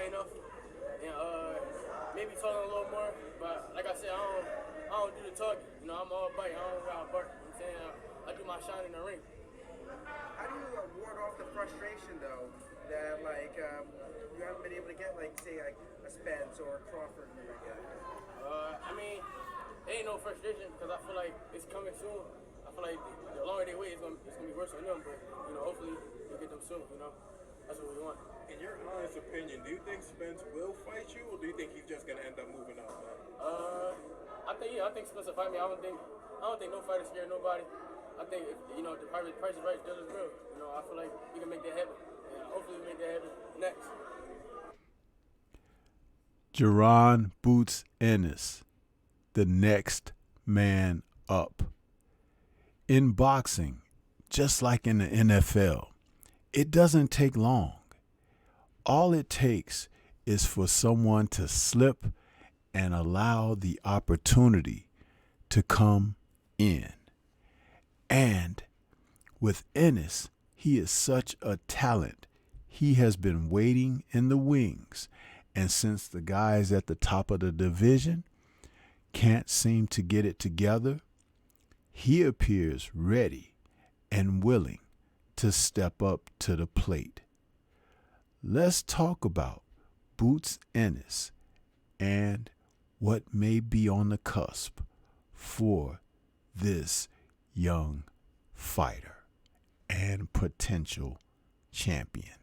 high enough, and maybe talking a little more. But like I said, I don't do the talking. You know, I'm all bite. I don't got bark. You know what I'm saying? I do my shine in the ring. How do you ward off the frustration though that like you haven't been able to get like say like a Spence or a Crawford or again? I mean, there ain't no frustration because I feel like it's coming soon. I feel like the longer they wait, it's gonna be worse on them. But you know, hopefully we'll get them soon. You know, that's what we want. In your honest opinion, do you think Spence will fight you, or do you think he's just gonna end up moving up? I think Spence will fight me. I don't think no fighter scared nobody. I think if, you know, the price is right, deal is real. You know, I feel like we can make that happen. And hopefully we make that happen next. Jaron Boots Ennis, the next man up. In boxing, just like in the NFL, it doesn't take long. All it takes is for someone to slip and allow the opportunity to come in. And with Ennis, he is such a talent. He has been waiting in the wings. And since the guys at the top of the division can't seem to get it together, he appears ready and willing to step up to the plate. Let's talk about Boots Ennis and what may be on the cusp for this young fighter and potential champion.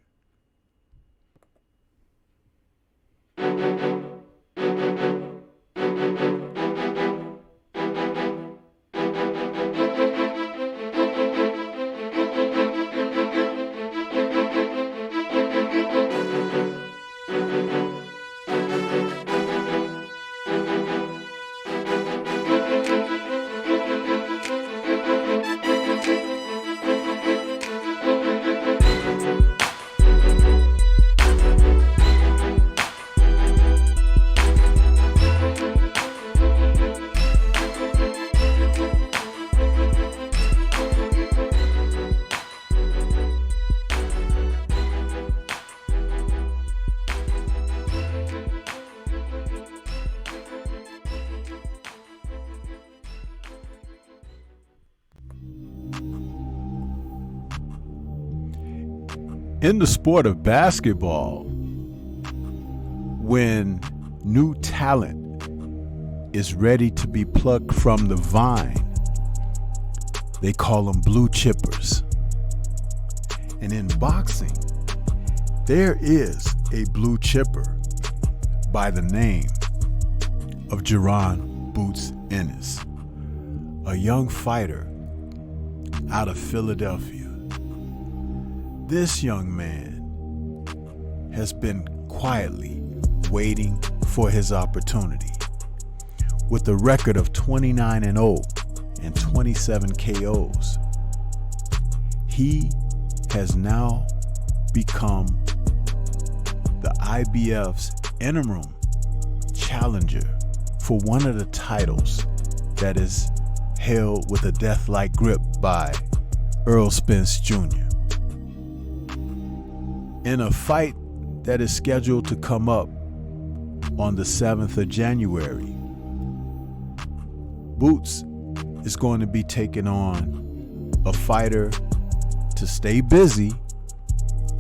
In the sport of basketball, when new talent is ready to be plucked from the vine, they call them blue chippers. And in boxing, there is a blue chipper by the name of Jaron Boots Ennis, a young fighter out of Philadelphia. This young man has been quietly waiting for his opportunity. With a record of 29-0 and 27 KOs, he has now become the IBF's interim challenger for one of the titles that is held with a death-like grip by Errol Spence Jr. In a fight that is scheduled to come up on the 7th of January, Boots is going to be taking on a fighter to stay busy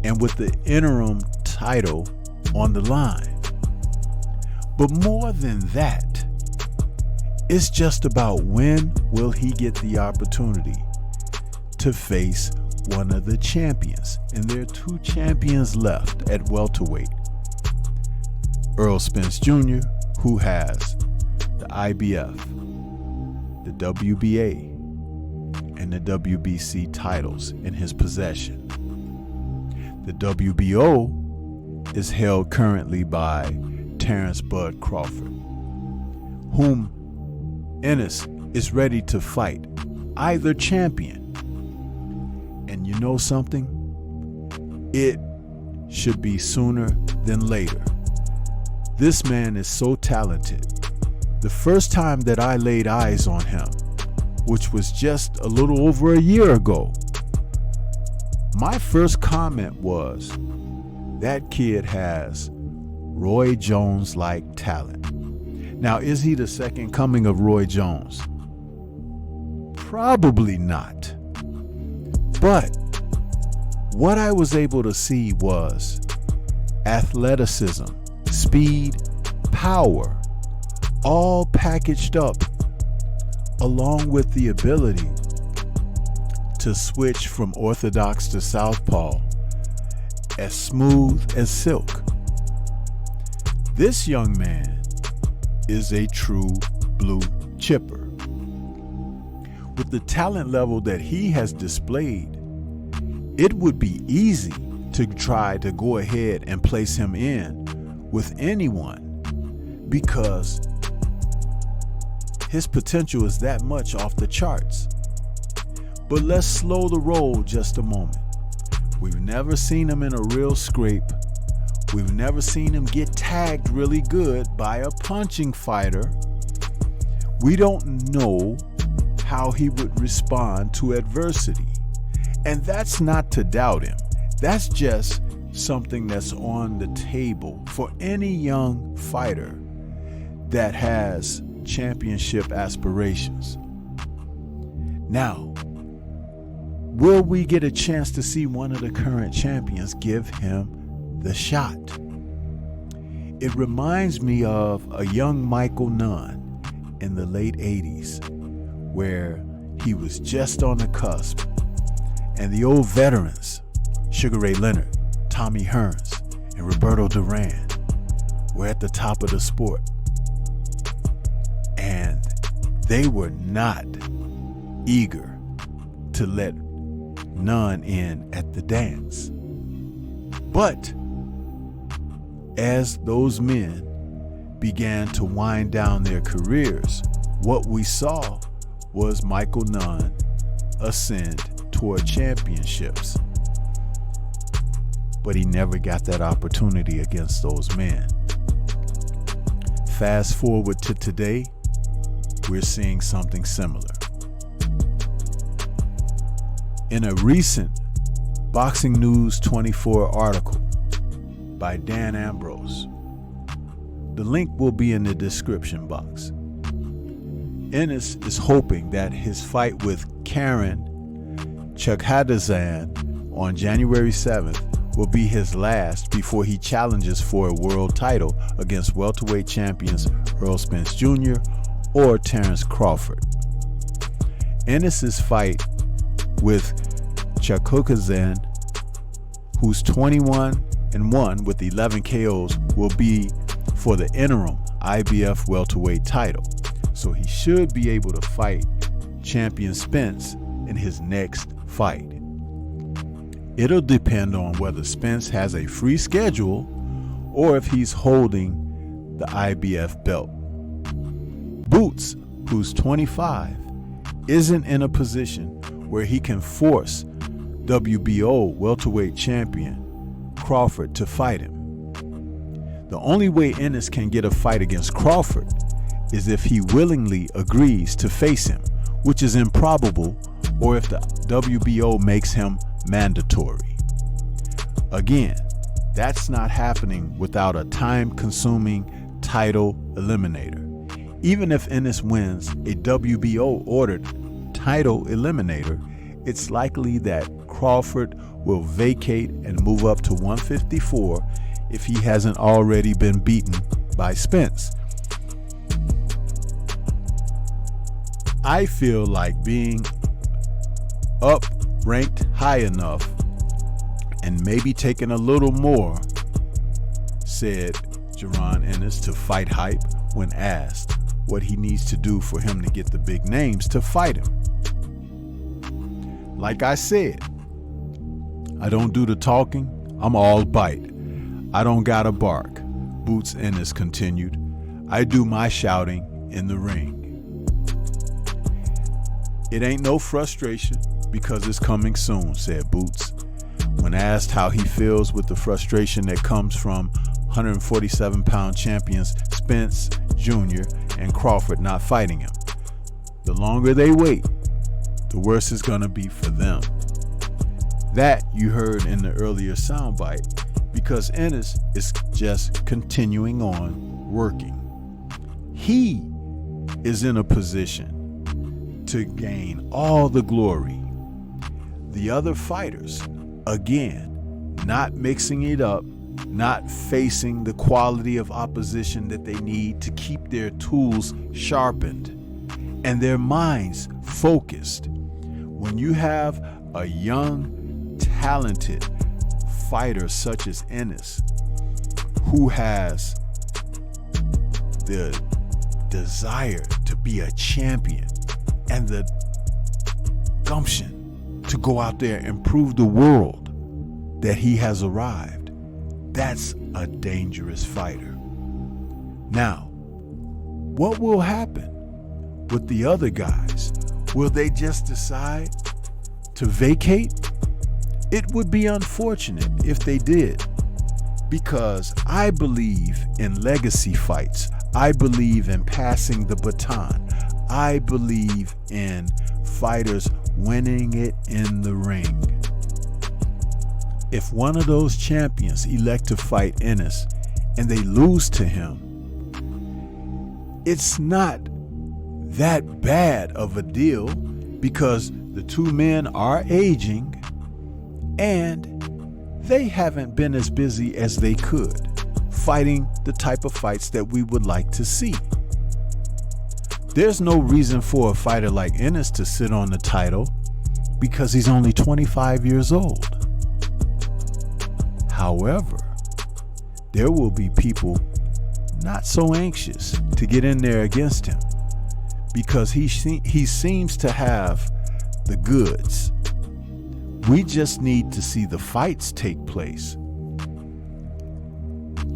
and with the interim title on the line. But more than that, it's just about when will he get the opportunity to face one of the champions. And there are two champions left at welterweight. Errol Spence Jr., who has the IBF, the WBA, and the WBC titles in his possession. The WBO is held currently by Terrence Bud Crawford, whom Ennis is ready to fight either champion. And you know something? It should be sooner than later. This man is so talented. The first time that I laid eyes on him, which was just a little over a year ago, my first comment was, that kid has Roy Jones-like talent. Now, is he the second coming of Roy Jones? Probably not. But what I was able to see was athleticism, speed, power, all packaged up, along with the ability to switch from orthodox to southpaw as smooth as silk. This young man is a true blue chipper. With the talent level that he has displayed, it would be easy to try to go ahead and place him in with anyone because his potential is that much off the charts. But let's slow the roll just a moment. We've never seen him in a real scrape. We've never seen him get tagged really good by a punching fighter. We don't know how he would respond to adversity. And that's not to doubt him. That's just something that's on the table for any young fighter that has championship aspirations. Now, will we get a chance to see one of the current champions give him the shot? It reminds me of a young Michael Nunn in the late 80s, where he was just on the cusp, and the old veterans, Sugar Ray Leonard, Tommy Hearns, and Roberto Duran, were at the top of the sport. And they were not eager to let none in at the dance. But as those men began to wind down their careers, what we saw was Michael Nunn ascend toward championships. But he never got that opportunity against those men. Fast forward to today, we're seeing something similar. In a recent Boxing News 24 article by Dan Ambrose, the link will be in the description box. Ennis is hoping that his fight with Karen Chakadazan on January 7th will be his last before he challenges for a world title against welterweight champions Earl Spence Jr. or Terrence Crawford. Ennis's fight with Chakadazan, who's 21-1 with 11 KOs, will be for the interim IBF welterweight title. So he should be able to fight champion Spence in his next fight. It'll depend on whether Spence has a free schedule or if he's holding the IBF belt. Boots, who's 25, isn't in a position where he can force WBO welterweight champion Crawford to fight him. The only way Ennis can get a fight against Crawford is if he willingly agrees to face him, which is improbable, or if the WBO makes him mandatory. Again, that's not happening without a time-consuming title eliminator. Even if Ennis wins a WBO-ordered title eliminator, it's likely that Crawford will vacate and move up to 154 if he hasn't already been beaten by Spence. I feel like being up ranked high enough and maybe taking a little more, said Jaron Ennis to Fight Hype when asked what he needs to do for him to get the big names to fight him. Like I said, I don't do the talking, I'm all bite. I don't gotta bark, Boots Ennis continued. I do my shouting in the ring. It ain't no frustration because it's coming soon, said Boots. When asked how he feels with the frustration that comes from 147-pound champions Spence Jr. and Crawford not fighting him. The longer they wait, the worse it's gonna be for them. That you heard in the earlier soundbite because Ennis is just continuing on working. He is in a position to gain all the glory. The other fighters, again, not mixing it up, not facing the quality of opposition that they need to keep their tools sharpened and their minds focused. When you have a young, talented fighter such as Ennis, who has the desire to be a champion and the gumption to go out there and prove the world that he has arrived, that's a dangerous fighter. Now, what will happen with the other guys? Will they just decide to vacate? It would be unfortunate if they did, because I believe in legacy fights. I believe in passing the baton. I believe in fighters winning it in the ring. If one of those champions elect to fight Ennis and they lose to him, it's not that bad of a deal, because the two men are aging and they haven't been as busy as they could fighting the type of fights that we would like to see. There's no reason for a fighter like Ennis to sit on the title because he's only 25 years old. However, there will be people not so anxious to get in there against him because he seems to have the goods. We just need to see the fights take place.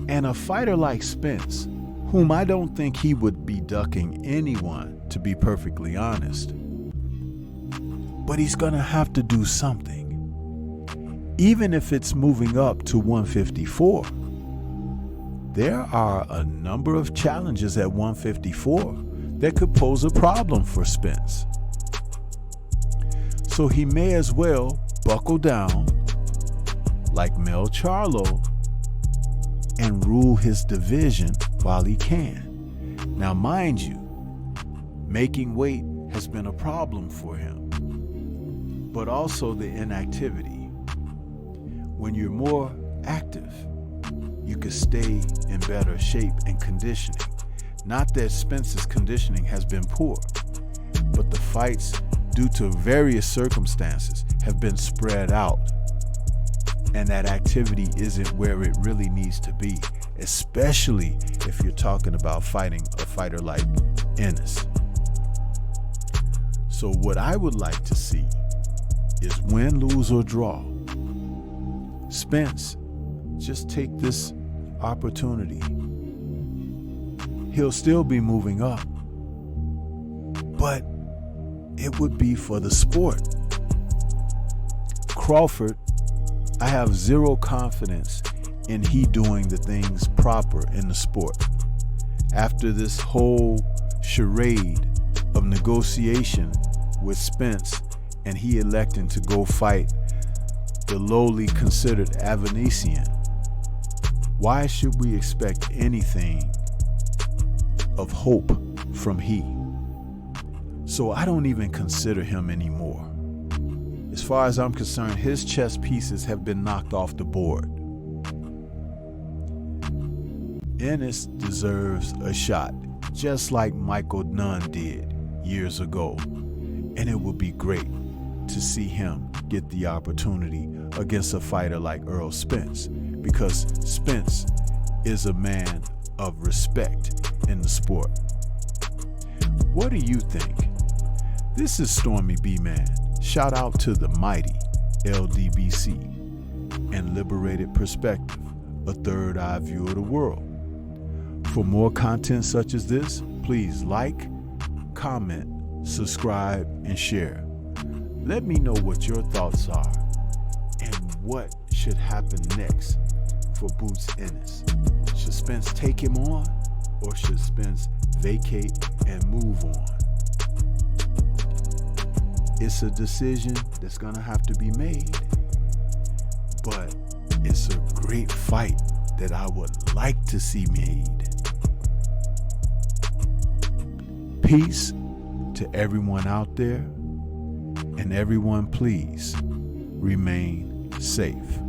And a fighter like Spence, whom I don't think he would be ducking anyone, to be perfectly honest, but he's going to have to do something. Even if it's moving up to 154, there are a number of challenges at 154 that could pose a problem for Spence. So he may as well buckle down like Mel Charlo and rule his division while he can. Now, mind you, making weight has been a problem for him, but also the inactivity. When you're more active, you can stay in better shape and conditioning. Not that Spence's conditioning has been poor, but the fights, due to various circumstances, have been spread out, and that activity isn't where it really needs to be, especially if you're talking about fighting a fighter like Ennis. So what I would like to see is win, lose, or draw, Spence just take this opportunity. He'll still be moving up, but it would be for the sport. Crawford, I have zero confidence in he doing the things proper in the sport. After this whole charade of negotiation with Spence and he electing to go fight the lowly considered Avanesian, why should we expect anything of hope from he? So I don't even consider him anymore. As far as I'm concerned, his chess pieces have been knocked off the board. Ennis deserves a shot, just like Michael Nunn did years ago. And it would be great to see him get the opportunity against a fighter like Errol Spence, because Spence is a man of respect in the sport. What do you think? This is Stormy B-Man. Shout out to the mighty LDBC and Liberated Perspective, a third eye view of the world. For more content such as this, please like, comment, subscribe, and share. Let me know what your thoughts are and what should happen next for Boots Ennis. Should Spence take him on, or should Spence vacate and move on? It's a decision that's going to have to be made, but it's a great fight that I would like to see made. Peace to everyone out there, and everyone please remain safe.